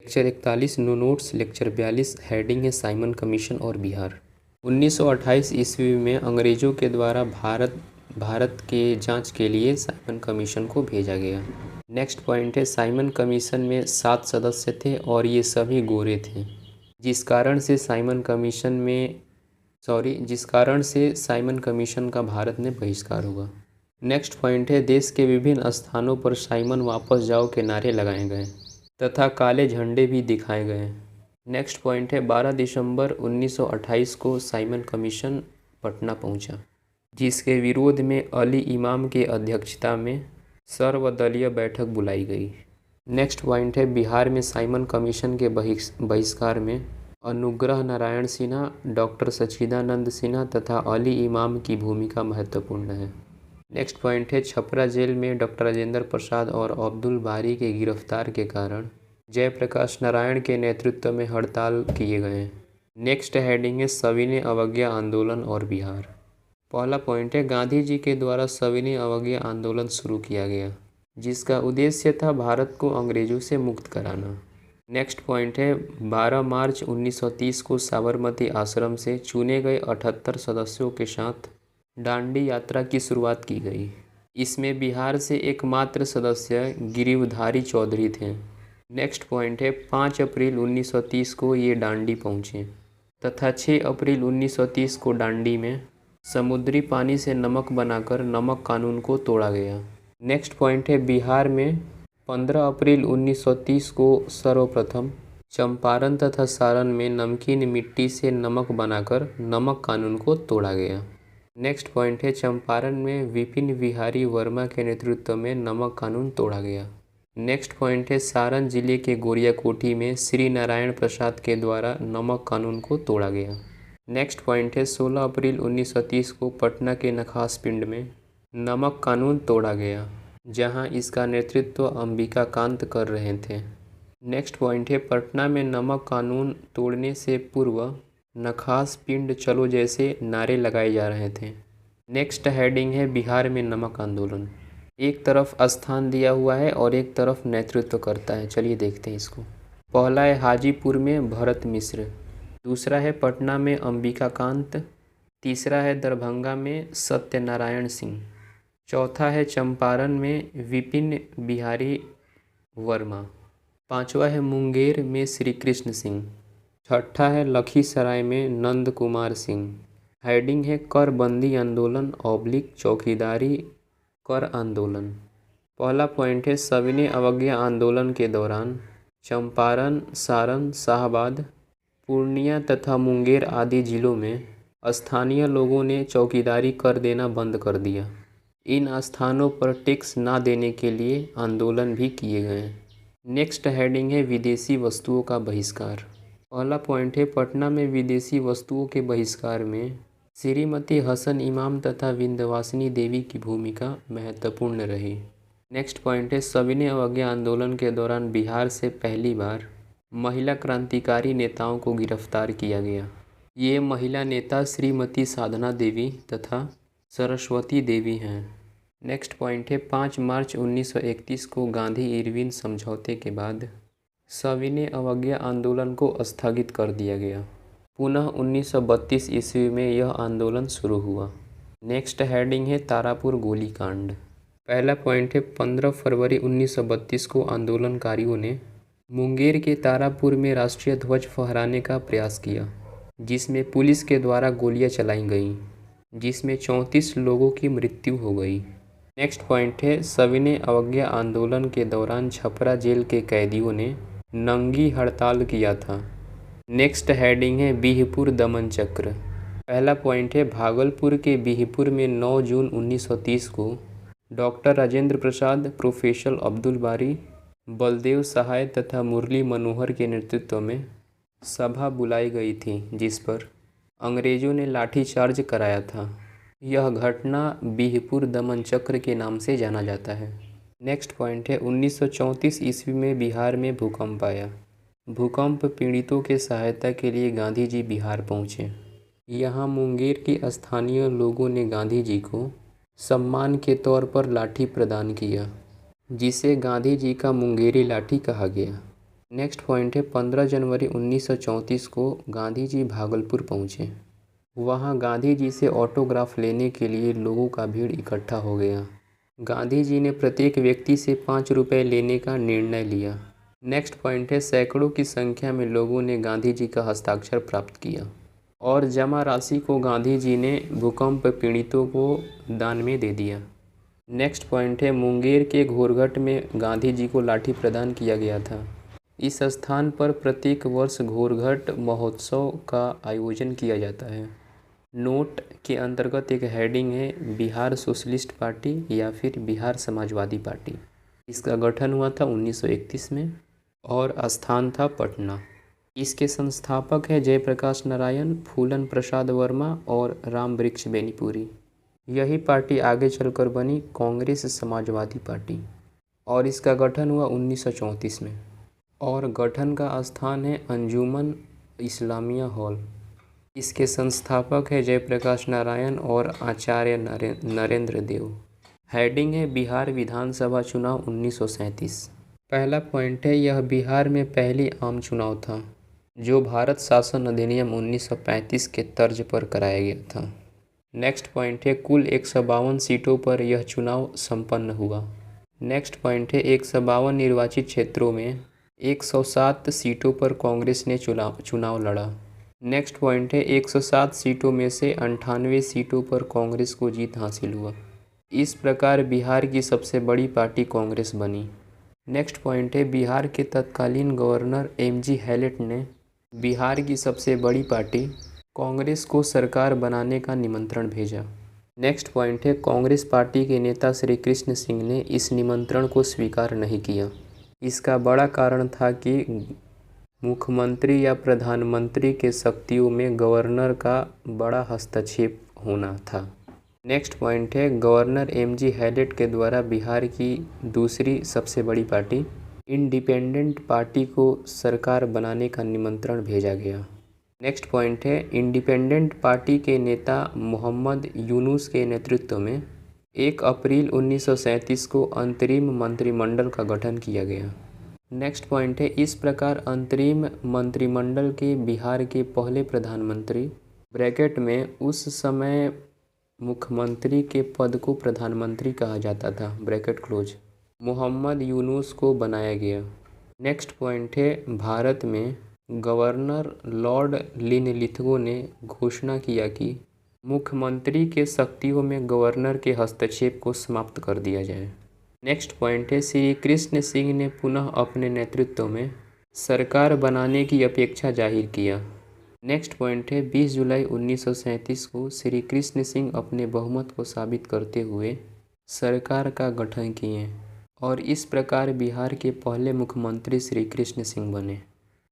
Lecture 41 no notes. Lecture 42 heading है Simon Commission और बिहार। 1928 ईस्वी में अंग्रेज़ों के द्वारा भारत के जांच के लिए साइमन कमीशन को भेजा गया। नेक्स्ट पॉइंट है साइमन कमीशन में 7 सदस्य थे और ये सभी गोरे थे, जिस कारण से साइमन कमीशन का भारत में बहिष्कार हुआ। नेक्स्ट पॉइंट है देश के विभिन्न स्थानों पर साइमन वापस जाओ के नारे लगाए गए तथा काले झंडे भी दिखाए गए। नेक्स्ट पॉइंट है 12 दिसंबर 1928 को साइमन कमीशन पटना पहुंचा, जिसके विरोध में अली इमाम के अध्यक्षता में सर्वदलीय बैठक बुलाई गई। नेक्स्ट पॉइंट है बिहार में साइमन कमीशन के बहिष्कार में अनुग्रह नारायण सिन्हा, डॉक्टर सच्चिदानंद सिन्हा तथा अली इमाम की भूमिका महत्वपूर्ण है। नेक्स्ट पॉइंट है छपरा जेल में डॉक्टर राजेंद्र प्रसाद और अब्दुल बारी के गिरफ्तार के कारण जयप्रकाश नारायण के नेतृत्व में हड़ताल किए गए। नेक्स्ट हेडिंग है सविनय अवज्ञा आंदोलन और बिहार। पहला पॉइंट है गांधी जी के द्वारा सविनय अवज्ञा आंदोलन शुरू किया गया, जिसका उद्देश्य था भारत को अंग्रेजों से मुक्त कराना। नेक्स्ट पॉइंट है 12 मार्च 1930 को साबरमती आश्रम से चुने गए 78 सदस्यों के साथ दांडी यात्रा की शुरुआत की गई। इसमें बिहार से एकमात्र सदस्य गिरिवधारी चौधरी थे। नेक्स्ट पॉइंट है 5 अप्रैल 1930 को ये दांडी पहुँचे तथा 6 अप्रैल 1930 को दांडी में समुद्री पानी से नमक बनाकर नमक कानून को तोड़ा गया। नेक्स्ट पॉइंट है बिहार में 15 अप्रैल 1930 को सर्वप्रथम चंपारण तथा सारण में नमकीन मिट्टी से नमक बनाकर नमक कानून को तोड़ा गया। नेक्स्ट पॉइंट है चंपारण में विपिन बिहारी वर्मा के नेतृत्व में नमक कानून तोड़ा गया। नेक्स्ट पॉइंट है सारण जिले के गोरियाकोठी में श्री नारायण प्रसाद के द्वारा नमक कानून को तोड़ा गया। नेक्स्ट पॉइंट है 16 अप्रैल 1930 को पटना के नखास पिंड में नमक कानून तोड़ा गया, जहां इसका नेतृत्व अंबिका कांत कर रहे थे। नेक्स्ट पॉइंट है पटना में नमक कानून तोड़ने से पूर्व नखास पिंड चलो जैसे नारे लगाए जा रहे थे। नेक्स्ट हेडिंग है बिहार में नमक आंदोलन। एक तरफ स्थान दिया हुआ है और एक तरफ नेतृत्व करता है। चलिए देखते हैं इसको। पहला है हाजीपुर में भरत मिश्र, दूसरा है पटना में अंबिका कांत, तीसरा है दरभंगा में सत्यनारायण सिंह, चौथा है चंपारण में विपिन बिहारी वर्मा, पांचवा है मुंगेर में श्री कृष्ण सिंह, छठा है लखीसराय में नंद कुमार सिंह। हेडिंग है कर बंदी आंदोलन / चौकीदारी कर आंदोलन। पहला पॉइंट है सविनय अवज्ञा आंदोलन के दौरान चंपारण, सारण, शाहाबाद, पूर्णिया तथा मुंगेर आदि जिलों में स्थानीय लोगों ने चौकीदारी कर देना बंद कर दिया। इन स्थानों पर टैक्स ना देने के लिए आंदोलन भी किए गए। नेक्स्ट हेडिंग है विदेशी वस्तुओं का बहिष्कार। पहला पॉइंट है पटना में विदेशी वस्तुओं के बहिष्कार में श्रीमती हसन इमाम तथा विंध्यवासिनी देवी की भूमिका महत्वपूर्ण रही। नेक्स्ट पॉइंट है सविनय अवज्ञा आंदोलन के दौरान बिहार से पहली बार महिला क्रांतिकारी नेताओं को गिरफ्तार किया गया। ये महिला नेता श्रीमती साधना देवी तथा सरस्वती देवी हैं। नेक्स्ट पॉइंट है 5 मार्च 1931 को गांधी इरविन समझौते के बाद सविनय अवज्ञा आंदोलन को स्थगित कर दिया गया। पुनः 1932 ईस्वी में यह आंदोलन शुरू हुआ। नेक्स्ट हेडिंग है तारापुर गोलीकांड। पहला पॉइंट है 15 फरवरी 1932 को आंदोलनकारियों ने मुंगेर के तारापुर में राष्ट्रीय ध्वज फहराने का प्रयास किया, जिसमें पुलिस के द्वारा गोलियां चलाई गईं, जिसमें 34 लोगों की मृत्यु हो गई। नेक्स्ट पॉइंट है सविनय अवज्ञा आंदोलन के दौरान छपरा जेल के कैदियों ने नंगी हड़ताल किया था। नेक्स्ट हेडिंग है बिहपुर दमन चक्र। पहला पॉइंट है भागलपुर के बिहपुर में 9 जून 1930 को डॉक्टर राजेंद्र प्रसाद, प्रोफेसर अब्दुल बारी, बलदेव सहाय तथा मुरली मनोहर के नेतृत्व में सभा बुलाई गई थी, जिस पर अंग्रेजों ने लाठीचार्ज कराया था। यह घटना बिहपुर दमन चक्र के नाम से जाना जाता है। नेक्स्ट पॉइंट है 1934 ईस्वी में बिहार में भूकंप आया। भूकंप पीड़ितों के सहायता के लिए गांधी जी बिहार पहुँचे। यहाँ मुंगेर के स्थानीय लोगों ने गांधी जी को सम्मान के तौर पर लाठी प्रदान किया, जिसे गांधी जी का मुंगेरी लाठी कहा गया। नेक्स्ट पॉइंट है 15 जनवरी 1934 को गांधी जी भागलपुर पहुँचे। वहाँ गांधी जी से ऑटोग्राफ लेने के लिए लोगों का भीड़ इकट्ठा हो गया। गांधी जी ने प्रत्येक व्यक्ति से 5 रुपये लेने का निर्णय लिया। नेक्स्ट पॉइंट है सैकड़ों की संख्या में लोगों ने गांधी जी का हस्ताक्षर प्राप्त किया और जमा राशि को गांधी जी ने भूकंप पीड़ितों को दान में दे दिया। नेक्स्ट पॉइंट है मुंगेर के घोरघट में गांधी जी को लाठी प्रदान किया गया था। इस स्थान पर प्रत्येक वर्ष घोरघट महोत्सव का आयोजन किया जाता है। नोट के अंतर्गत एक हेडिंग है बिहार सोशलिस्ट पार्टी या फिर बिहार समाजवादी पार्टी। इसका गठन हुआ था 1931 में और स्थान था पटना। इसके संस्थापक है जयप्रकाश नारायण, फूलन प्रसाद वर्मा और राम वृक्ष बेनीपुरी। यही पार्टी आगे चलकर बनी कांग्रेस समाजवादी पार्टी और इसका गठन हुआ 1934 में और गठन का स्थान है अंजुमन इस्लामिया हॉल। इसके संस्थापक है जयप्रकाश नारायण और आचार्य नरेंद्र देव। हेडिंग है बिहार विधानसभा चुनाव 1937। पहला पॉइंट है यह बिहार में पहली आम चुनाव था जो भारत शासन अधिनियम 1935 के तर्ज पर कराया गया था। नेक्स्ट पॉइंट है कुल 152 सीटों पर यह चुनाव संपन्न हुआ। नेक्स्ट पॉइंट है 152 निर्वाचित क्षेत्रों में 107 सीटों पर कांग्रेस ने चुनाव लड़ा। नेक्स्ट पॉइंट है 107 सीटों में से 98 सीटों पर कांग्रेस को जीत हासिल हुआ। इस प्रकार बिहार की सबसे बड़ी पार्टी कांग्रेस बनी। नेक्स्ट पॉइंट है बिहार के तत्कालीन गवर्नर एमजी हैलेट ने बिहार की सबसे बड़ी पार्टी कांग्रेस को सरकार बनाने का निमंत्रण भेजा। नेक्स्ट पॉइंट है कांग्रेस पार्टी के नेता श्री कृष्ण सिंह ने इस निमंत्रण को स्वीकार नहीं किया। इसका बड़ा कारण था कि मुख्यमंत्री या प्रधानमंत्री के शक्तियों में गवर्नर का बड़ा हस्तक्षेप होना था। नेक्स्ट पॉइंट है गवर्नर एमजी हैलेट के द्वारा बिहार की दूसरी सबसे बड़ी पार्टी इंडिपेंडेंट पार्टी को सरकार बनाने का निमंत्रण भेजा गया। नेक्स्ट पॉइंट है इंडिपेंडेंट पार्टी के नेता मोहम्मद यूनुस के नेतृत्व में 1 अप्रैल 1937 को अंतरिम मंत्रिमंडल का गठन किया गया। नेक्स्ट पॉइंट है इस प्रकार अंतरिम मंत्रिमंडल के बिहार के पहले प्रधानमंत्री ब्रैकेट में उस समय मुख्यमंत्री के पद को प्रधानमंत्री कहा जाता था ब्रैकेट क्लोज मोहम्मद यूनुस को बनाया गया। नेक्स्ट पॉइंट है भारत में गवर्नर लॉर्ड लिनलिथगो ने घोषणा किया कि मुख्यमंत्री के शक्तियों में गवर्नर के हस्तक्षेप को समाप्त कर दिया जाए। नेक्स्ट पॉइंट है श्री कृष्ण सिंह ने पुनः अपने नेतृत्व में सरकार बनाने की अपेक्षा जाहिर किया। नेक्स्ट पॉइंट है 20 जुलाई 1937 को श्री कृष्ण सिंह अपने बहुमत को साबित करते हुए सरकार का गठन किए और इस प्रकार बिहार के पहले मुख्यमंत्री श्री कृष्ण सिंह बने।